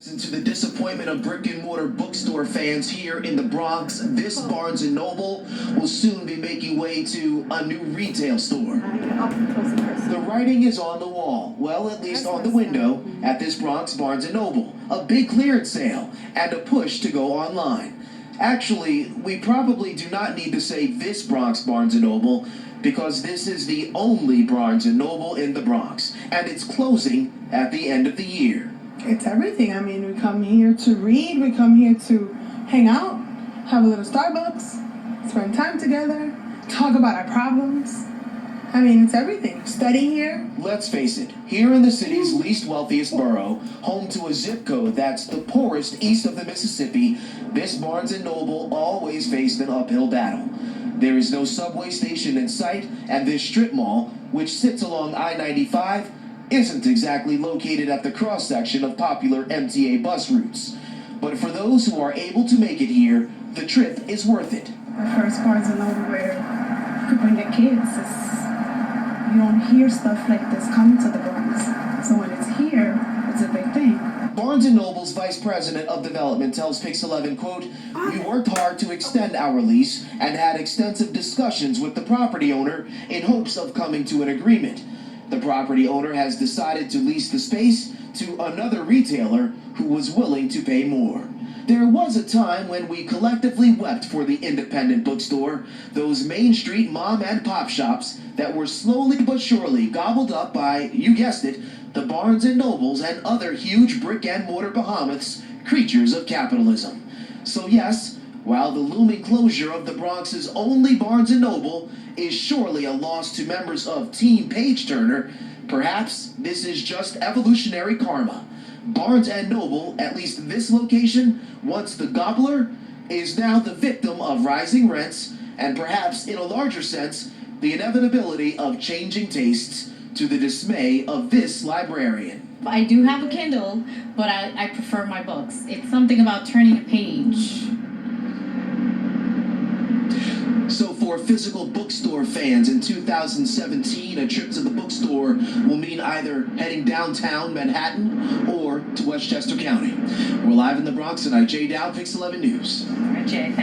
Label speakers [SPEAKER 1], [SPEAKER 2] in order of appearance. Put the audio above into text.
[SPEAKER 1] To the disappointment of brick-and-mortar bookstore fans here in the Bronx, this Barnes & Noble will soon be making way to a new retail store. The writing is on the wall, well, at least on the window, at this Bronx Barnes & Noble. A big clearance sale and a push to go online. Actually, we probably do not need to say this Bronx Barnes & Noble because this is the only Barnes & Noble in the Bronx, and it's closing at the end of the year.
[SPEAKER 2] It's everything. I mean, we come here to read, we come here to hang out, have a little Starbucks, spend time together, talk about our problems. I mean, it's everything. Study here.
[SPEAKER 1] Let's face it, here in the city's least wealthiest borough, home to a zip code that's the poorest east of the Mississippi, this Barnes & Noble always faced an uphill battle. There is no subway station in sight, and this strip mall, which sits along I-95, isn't exactly located at the cross-section of popular MTA bus routes. But for those who are able to make it here, the trip is worth it.
[SPEAKER 2] Our first Barnes & Noble where you could bring your kids. You don't hear stuff like this coming to the Bronx. So when it's here, it's a big thing.
[SPEAKER 1] Barnes & Noble's Vice President of Development tells Pix11, quote, "We worked hard to extend our lease and had extensive discussions with the property owner in hopes of coming to an agreement. The property owner has decided to lease the space to another retailer who was willing to pay more. There was a time when we collectively wept for the independent bookstore, those Main Street mom and pop shops that were slowly but surely gobbled up by, you guessed it, the Barnes & Nobles and other huge brick-and-mortar behemoths, creatures of capitalism. So yes, while the looming closure of the Bronx's only Barnes & Noble is surely a loss to members of Team Page-Turner, perhaps this is just evolutionary karma. Barnes & Noble, at least this location, once the gobbler, is now the victim of rising rents and perhaps, in a larger sense, the inevitability of changing tastes to the dismay of this librarian.
[SPEAKER 3] I do have a Kindle, but I prefer my books. It's something about turning a page.
[SPEAKER 1] So for physical bookstore fans in 2017, a trip to the bookstore will mean either heading downtown Manhattan or to Westchester County. We're live in the Bronx tonight. Jay Dow, Pix11 News.
[SPEAKER 3] Jay.